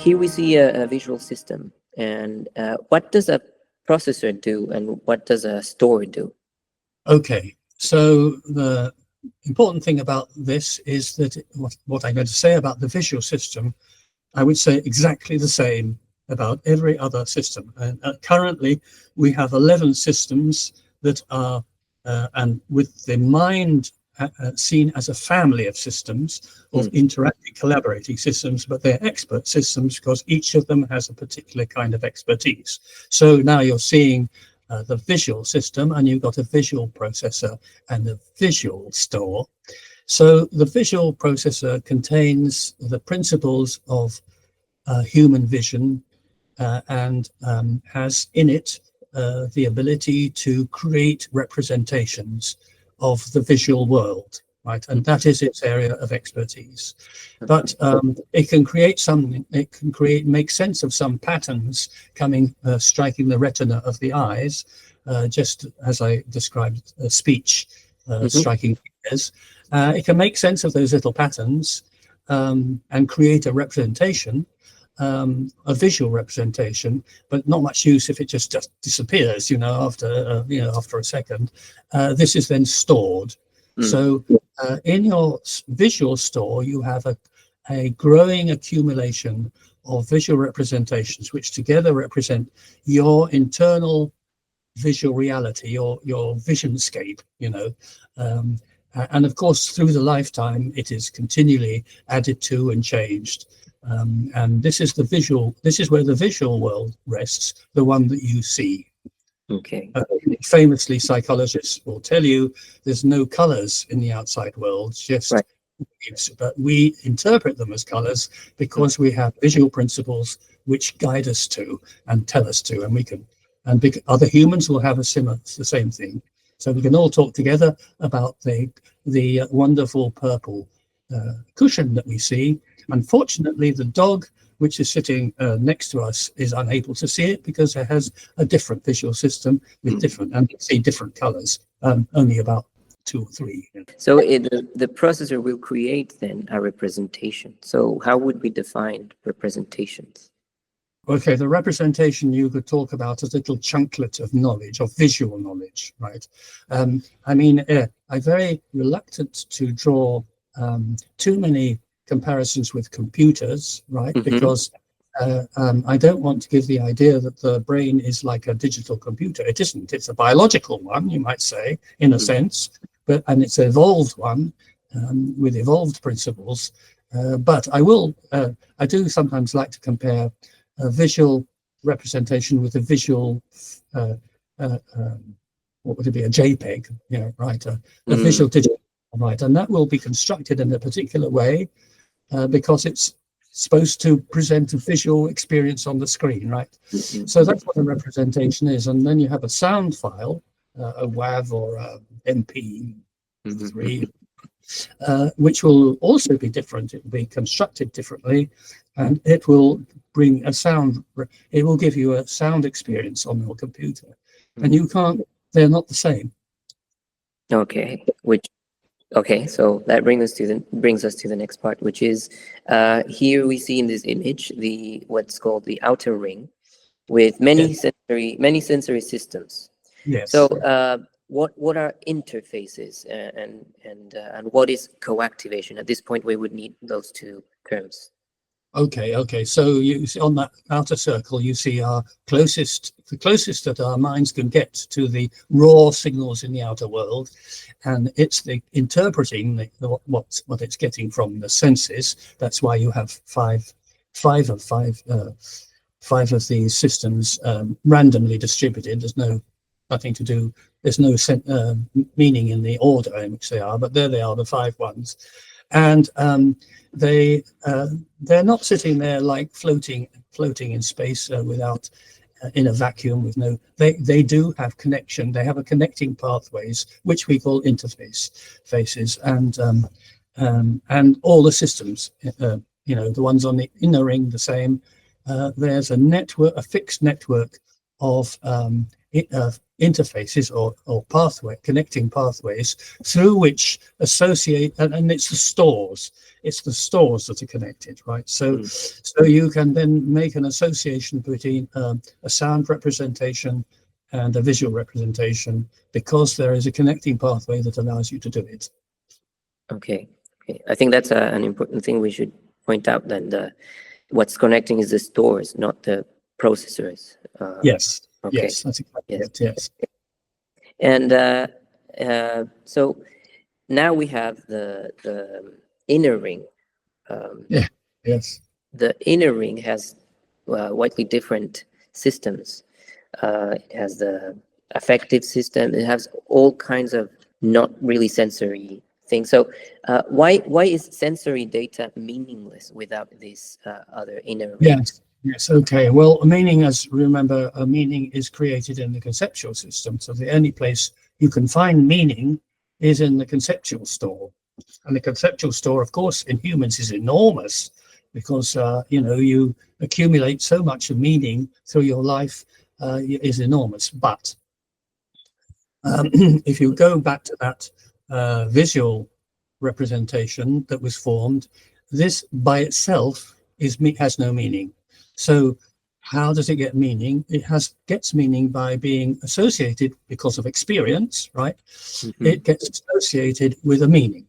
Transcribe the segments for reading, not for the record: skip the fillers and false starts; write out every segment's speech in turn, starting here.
Here we see a visual system, and what does a processor do, and what does a store do? Okay, so the important thing about this is that what I'm going to say about the visual system, I would say exactly the same about every other system. And currently, we have 11 systems that are, and with the mind seen as a family of systems, of interacting, collaborating systems, but they're expert systems because each of them has a particular kind of expertise. So now you're seeing the visual system, and you've got a visual processor and a visual store. So the visual processor contains the principles of human vision and has in it the ability to create representations of the visual world, right? And that is its area of expertise. But it can create something, it can make sense of some patterns coming, striking the retina of the eyes, just as I described speech striking ears. It can make sense of those little patterns and create a representation, a visual representation, but not much use if it just disappears, after a second. This is then stored. So in your visual store, you have a growing accumulation of visual representations, which together represent your internal visual reality, your visionscape, and of course, through the lifetime, it is continually added to and changed. And this is where the visual world rests, the one that you see. Okay. Famously, psychologists will tell you there's no colors in the outside world, just right. But we interpret them as colors because we have visual principles which guide us to and tell us to, and we can. And other humans will have the same thing. So we can all talk together about the wonderful purple cushion that we see. Unfortunately, the dog, which is sitting next to us, is unable to see it because it has a different visual system with different, and we see different colors, only about 2 or 3. So the processor will create then a representation. So how would we define representations? Okay, the representation you could talk about as a little chunklet of knowledge, of visual knowledge, right? I'm very reluctant to draw too many comparisons with computers, right? Because I don't want to give the idea that the brain is like a digital computer. It isn't. It's a biological one, you might say, in a sense, and it's an evolved one with evolved principles. But I do sometimes like to compare a visual representation with a visual, what would it be, a JPEG, right? A visual digital, right? And that will be constructed in a particular way because it's supposed to present a visual experience on the screen, right? So that's what a representation is. And then you have a sound file, a WAV or a MP3, which will also be different. It will be constructed differently, and it will bring a sound. It will give you a sound experience on your computer, and you can't. They're not the same. Okay. So that brings us to the next part, which is here we see in this image what's called the outer ring, with many sensory systems. Yes. So what are interfaces and what is co-activation? At this point, we would need those 2 terms. Okay. So you see on that outer circle, you see the closest that our minds can get to the raw signals in the outer world, and it's the interpreting what it's getting from the senses. That's why you have five of these systems randomly distributed. There's nothing to do. There's no meaning in the order in which they are, but there they are, the 5 ones. And they're not sitting there like floating in space without in a vacuum with no. They do have connection. They have a connecting pathways which we call interfaces, and all the systems. The ones on the inner ring, the same. There's a fixed network of interfaces or connecting pathways through which associate, and it's the stores. It's the stores that are connected, right? So, so you can then make an association between a sound representation and a visual representation because there is a connecting pathway that allows you to do it. Okay. Okay. I think that's an important thing we should point out. Then what's connecting is the stores, not the processors. Yes. Okay. Yes, that's exactly Yes. it. Yes. And so now we have the inner ring. Yeah. Yes. The inner ring has widely different systems. It has the affective system. It has all kinds of not really sensory things. So why is sensory data meaningless without this other inner ring? Yes. Yes. Okay. Well, a meaning, as remember, a meaning is created in the conceptual system. So the only place you can find meaning is in the conceptual store. And the conceptual store, of course, in humans is enormous because, you accumulate so much of meaning through your life is enormous. But if you go back to that visual representation that was formed, this by itself has no meaning. So how does it get meaning? It gets meaning by being associated because of experience, right? Mm-hmm. It gets associated with a meaning,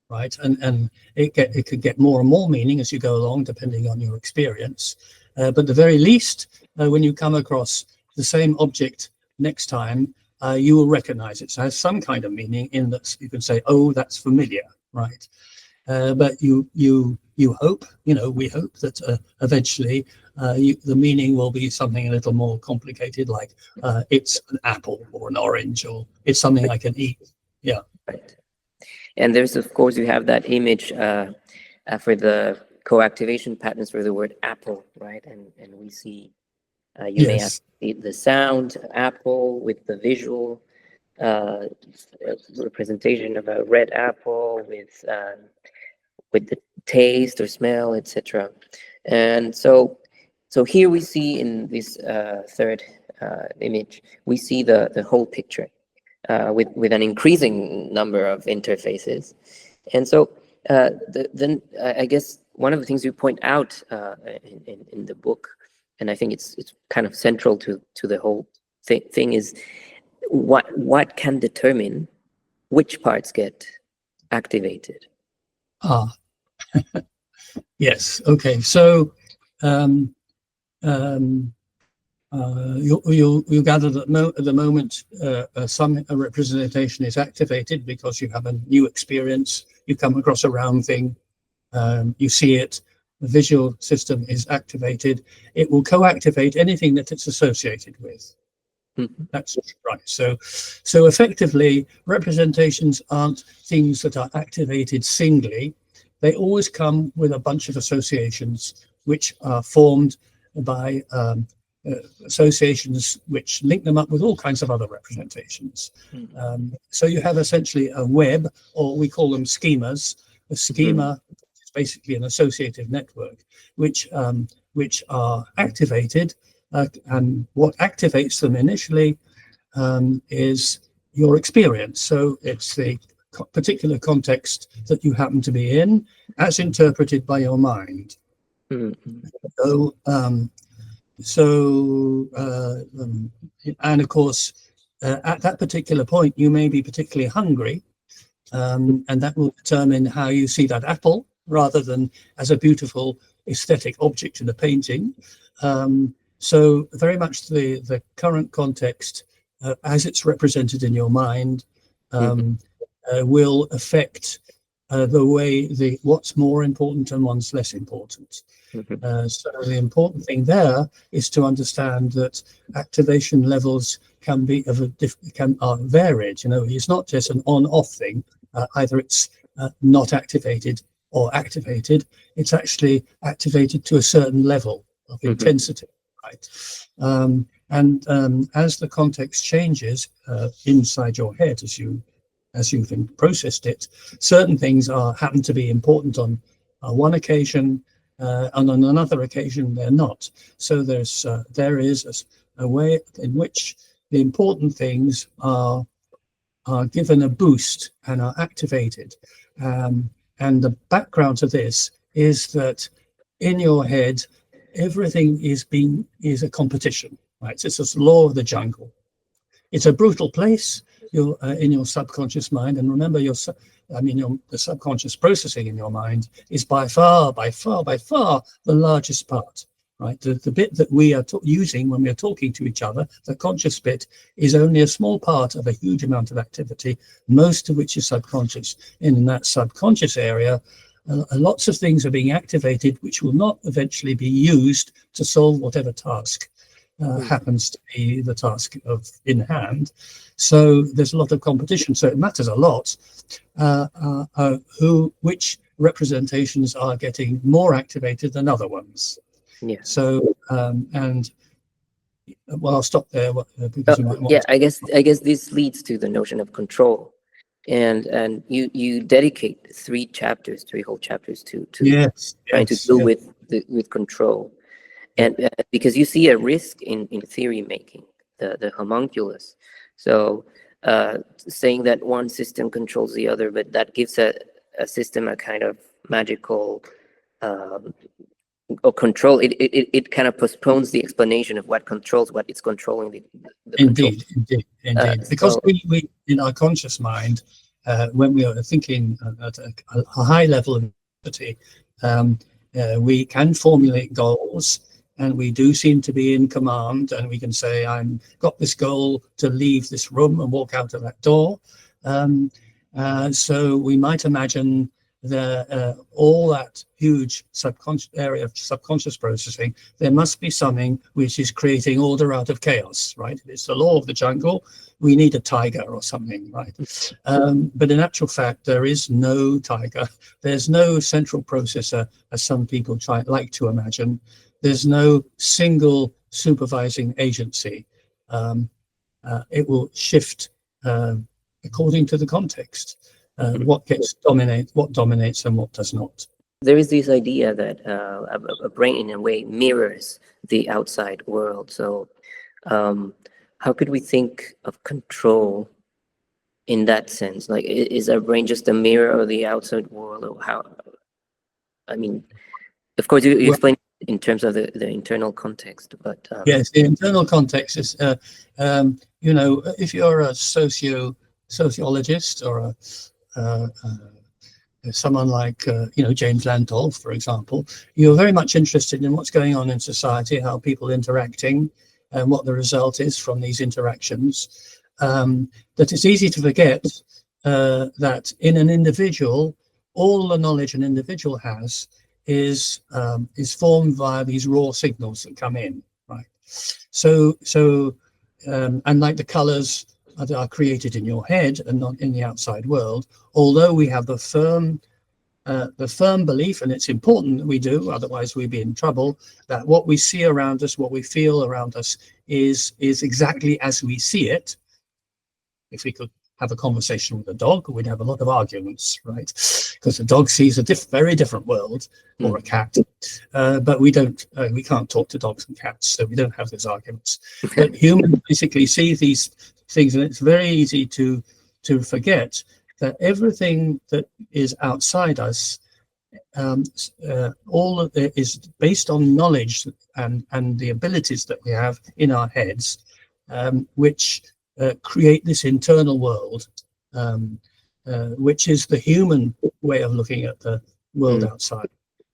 right? And it could get more and more meaning as you go along, depending on your experience. But the very least, when you come across the same object next time, you will recognize it. So it has some kind of meaning in that you can say, oh, that's familiar, right? But you hope, we hope that eventually the meaning will be something a little more complicated, like it's an apple or an orange, or it's something I can eat. Yeah. Right. And there's, of course, you have that image for the co-activation patterns for the word apple, right? And we see you may have the sound apple with the visual representation of a red apple with the taste or smell, etc. And so here we see in this third image, we see the whole picture with an increasing number of interfaces. And so then I guess one of the things you point out in the book, and I think it's kind of central to the whole thing, is what can determine which parts get activated. Yes. Okay. So you gather that at the moment some representation is activated because you have a new experience. You come across a round thing, you see it. The visual system is activated. It will co-activate anything that it's associated with. Mm-hmm. That's right. So effectively, representations aren't things that are activated singly. They always come with a bunch of associations which are formed by associations which link them up with all kinds of other representations. Mm-hmm. So you have essentially a web, or we call them schemas. A schema is basically an associative network which are activated. And what activates them initially is your experience. So it's the particular context that you happen to be in, as interpreted by your mind. Mm-hmm. And of course, at that particular point, you may be particularly hungry, and that will determine how you see that apple, rather than as a beautiful aesthetic object in a painting. So very much the current context, as it's represented in your mind, will affect the way what's more important and what's less important. Mm-hmm. So the important thing there is to understand that activation levels can be are varied. It's not just an on-off thing. Either it's not activated or activated. It's actually activated to a certain level of intensity. Right. As the context changes inside your head, as you've processed it, certain things happen to be important on one occasion, and on another occasion they're not. So there is a way in which the important things are given a boost and are activated. And the background to this is that in your head, everything is a competition, right? So it's a law of the jungle. It's a brutal place. You're in your subconscious mind, and remember, the subconscious processing in your mind is by far the largest part, right? The bit that we are using when we are talking to each other, the conscious bit, is only a small part of a huge amount of activity, most of which is subconscious. And in that subconscious area, lots of things are being activated which will not eventually be used to solve whatever task happens to be the task in hand. So there's a lot of competition. So it matters a lot which representations are getting more activated than other ones. Yeah. So and well, I'll stop there because you might want yeah, I guess this leads to the notion of control, and you dedicate three whole chapters to trying to deal with control. And because you see a risk in theory making, the homunculus. So saying that one system controls the other, but that gives a system a kind of magical or control. It kind of postpones the explanation of what controls what it's controlling the control. Indeed. Because we in our conscious mind, when we are thinking at a high level of activity, we can formulate goals. And we do seem to be in command, and we can say, "I've got this goal to leave this room and walk out of that door." So we might imagine all that huge subconscious area of subconscious processing. There must be something which is creating order out of chaos, right? It's the law of the jungle. We need a tiger or something, right? But in actual fact, there is no tiger. There's no central processor, as some people like to imagine. There's no single supervising agency. It will shift according to the context. What dominates and what does not. There is this idea that a brain, in a way, mirrors the outside world. So how could we think of control in that sense? Like, is our brain just a mirror of the outside world? Or how? I mean, of course, you explained in terms of the internal context, but yes, the internal context is if you're a sociologist or someone like James Landolt, for example, you're very much interested in what's going on in society, how people are interacting, and what the result is from these interactions. That it's easy to forget that in an individual, all the knowledge an individual has is formed via these raw signals that come in, right? So unlike the colors that are created in your head and not in the outside world, although we have the firm belief, and it's important that we do, otherwise we'd be in trouble, that what we see around us, what we feel around us is exactly as we see it. If we could have a conversation with a dog, we'd have a lot of arguments, right? Because the dog sees a very different world, or a cat, but we can't talk to dogs and cats, so we don't have those arguments. But humans basically see these things, and it's very easy to forget that everything that is outside us, all of it is based on knowledge and the abilities that we have in our heads, which create this internal world, which is the human way of looking at the world outside,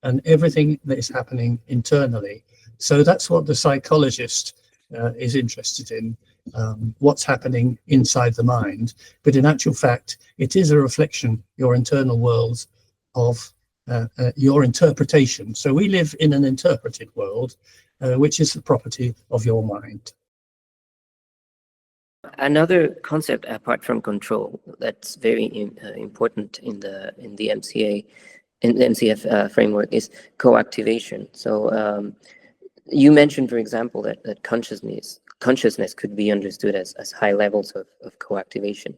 and everything that is happening internally. So that's what the psychologist is interested in, what's happening inside the mind. But in actual fact, it is a reflection, your internal world, of your interpretation. So we live in an interpreted world, which is the property of your mind. Another concept apart from control that's very important in the MCF framework is co-activation. So you mentioned, for example, that consciousness could be understood as high levels of co-activation,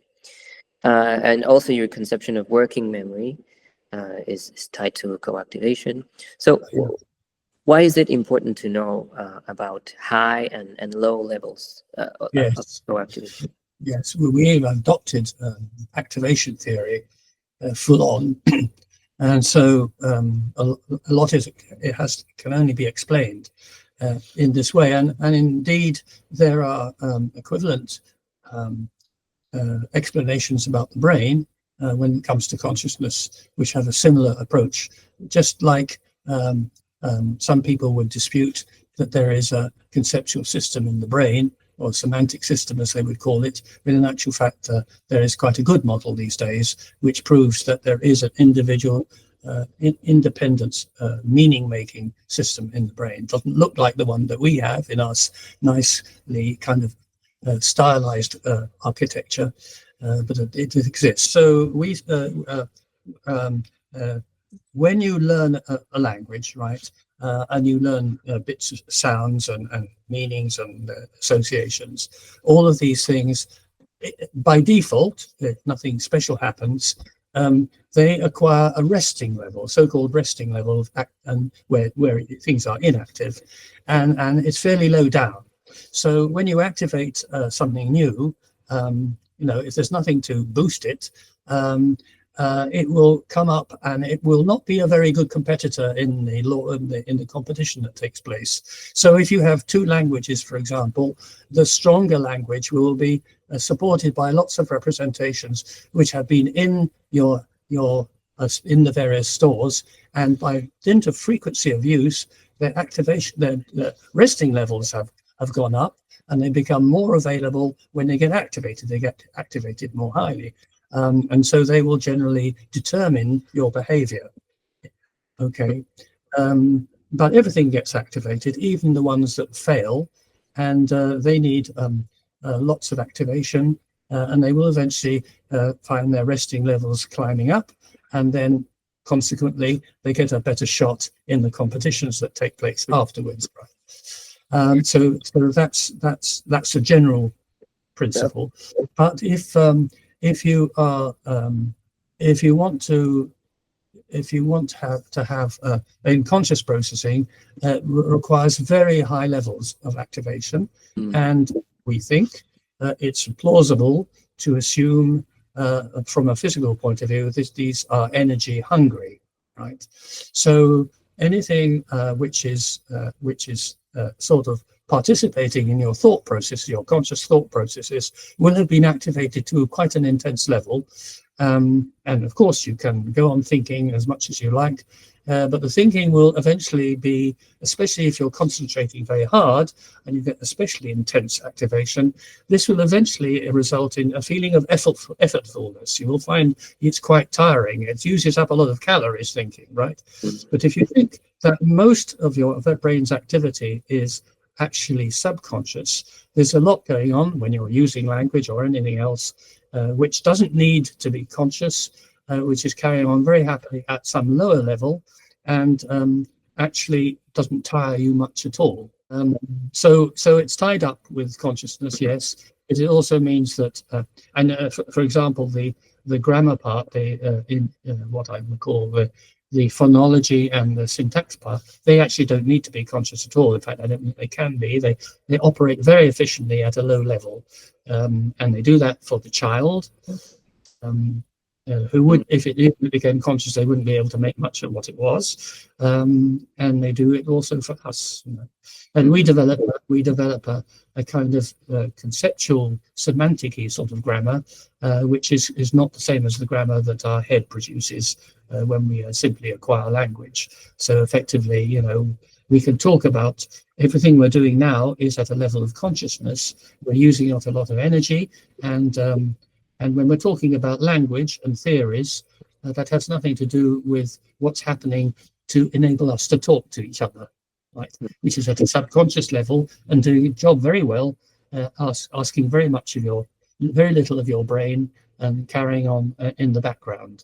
and also your conception of working memory is tied to co-activation. So why is it important to know about high and low levels of Yes, proactivity? yes. We've adopted activation theory full on, and so a lot is can only be explained in this way. And indeed, there are equivalent explanations about the brain when it comes to consciousness, which have a similar approach. Just like some people would dispute that there is a conceptual system in the brain, or semantic system as they would call it, but in actual fact there is quite a good model these days which proves that there is an individual independent meaning-making system in the brain. It doesn't look like the one that we have in our nicely kind of stylized architecture, but it exists. So when you learn a language, right, and you learn bits of sounds and meanings and associations, all of these things, by default, if nothing special happens, they acquire a resting level, so-called resting level of and where things are inactive, and it's fairly low down. So when you activate something new, if there's nothing to boost it, it will come up, and it will not be a very good competitor in the competition that takes place. So if you have two languages, for example, the stronger language will be supported by lots of representations which have been in in the various stores, and by dint of frequency of use, their resting levels have gone up, and they become more available when they get activated. They get activated more highly. And so they will generally determine your behavior. Okay. But everything gets activated, even the ones that fail, and they need lots of activation, and they will eventually find their resting levels climbing up, and then consequently they get a better shot in the competitions that take place afterwards. So that's a general principle. But if you want to have unconscious processing, requires very high levels of activation, and we think it's plausible to assume from a physical point of view these are energy hungry, right? So anything which is sort of participating in your thought process, your conscious thought processes, will have been activated to quite an intense level. And of course, you can go on thinking as much as you like, but the thinking will eventually be, especially if you're concentrating very hard and you get especially intense activation, this will eventually result in a feeling of effortfulness. You will find it's quite tiring. It uses up a lot of calories thinking, right? But if you think that most of your brain's activity is actually subconscious, there's a lot going on when you're using language or anything else which doesn't need to be conscious, which is carrying on very happily at some lower level, and actually doesn't tire you much at all. So it's tied up with consciousness, yes. It also means that, for example, the grammar part, in what I would call the phonology and the syntax part, they actually don't need to be conscious at all. In fact, I don't think they can be. They operate very efficiently at a low level, and they do that for the child, who would, if it became conscious, they wouldn't be able to make much of what it was, and they do it also for us. And we develop a kind of conceptual, semantic-y sort of grammar, which is not the same as the grammar that our head produces when we simply acquire language. So effectively, we can talk about everything we're doing now is at a level of consciousness. We're using up a lot of energy, and when we're talking about language and theories, that has nothing to do with what's happening to enable us to talk to each other, right? Which is at a subconscious level and doing a job very well, asking very little of your brain and carrying on in the background.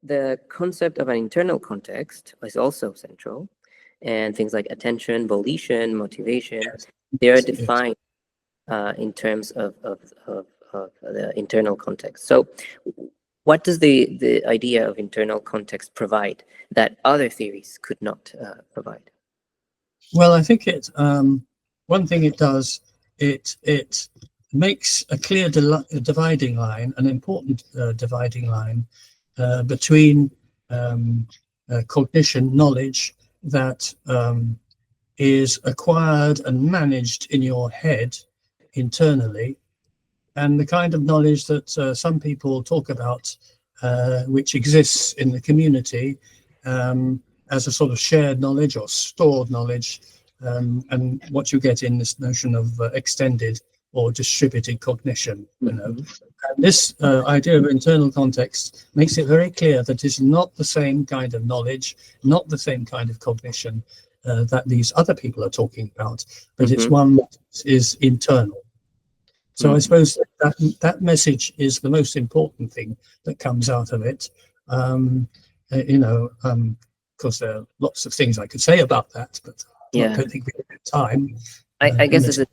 The concept of an internal context is also central, and things like attention, volition, motivation, they are defined in terms of the internal context. So what does the idea of internal context provide that other theories could not provide? Well, I think one thing it does, it makes a clear dividing line, an important dividing line between cognition, knowledge that is acquired and managed in your head internally, and the kind of knowledge that some people talk about, which exists in the community as a sort of shared knowledge or stored knowledge, and what you get in this notion of extended or distributed cognition. And this idea of internal context makes it very clear that it's not the same kind of knowledge, not the same kind of cognition that these other people are talking about, but it's one that is internal. So I suppose that message is the most important thing that comes out of it. Of course, there are lots of things I could say about that, but I don't think we have time. I guess as a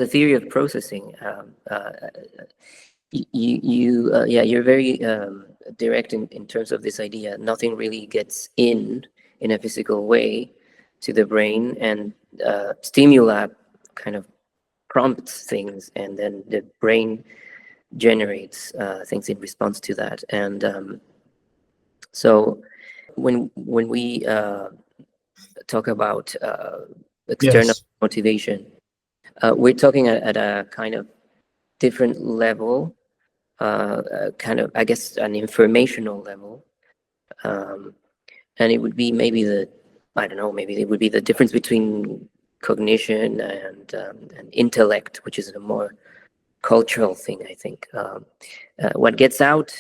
theory of processing, you're very direct in terms of this idea. Nothing really gets in a physical way to the brain, and Stimulab kind of prompts things, and then the brain generates things in response to that. And so when we talk about external motivation, we're talking at a kind of different level, kind of, I guess, an informational level, and it would be maybe maybe it would be the difference between cognition and intellect, which is a more cultural thing, I think. What gets out,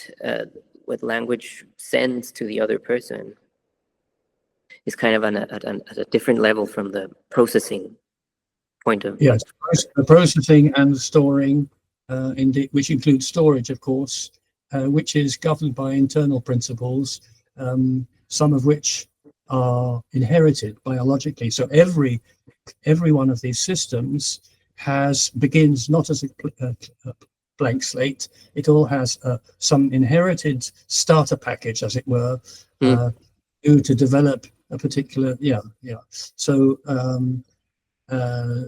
what language sends to the other person, is kind of at a different level from the processing point of view. Yes, the processing and the storing, indeed, which includes storage, of course, which is governed by internal principles, some of which are inherited biologically. So every one of these systems begins not as a blank slate. It all has some inherited starter package, as it were, to develop a particular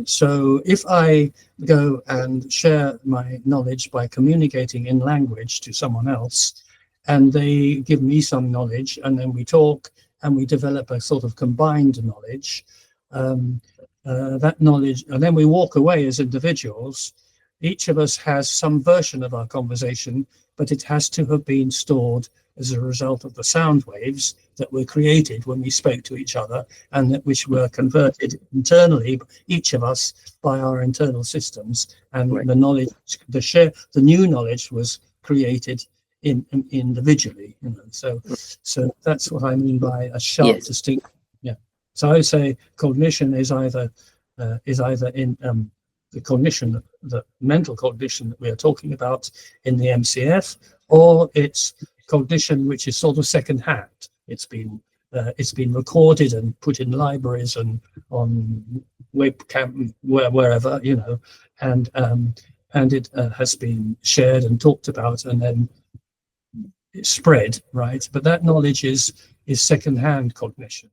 So if I go and share my knowledge by communicating in language to someone else, and they give me some knowledge, and then we talk and we develop a sort of combined knowledge, that knowledge, and then we walk away as individuals. Each of us has some version of our conversation, but it has to have been stored as a result of the sound waves that were created when we spoke to each other, and which were converted internally, each of us, by our internal systems. And the knowledge, the new knowledge was created individually. So that's what I mean by a sharp distinction. So I would say cognition is either in the cognition, the mental cognition that we are talking about in the MCF, or it's cognition which is sort of second-hand. It's been recorded and put in libraries and on webcam, wherever, and it has been shared and talked about and then spread, right? But that knowledge is second-hand cognition.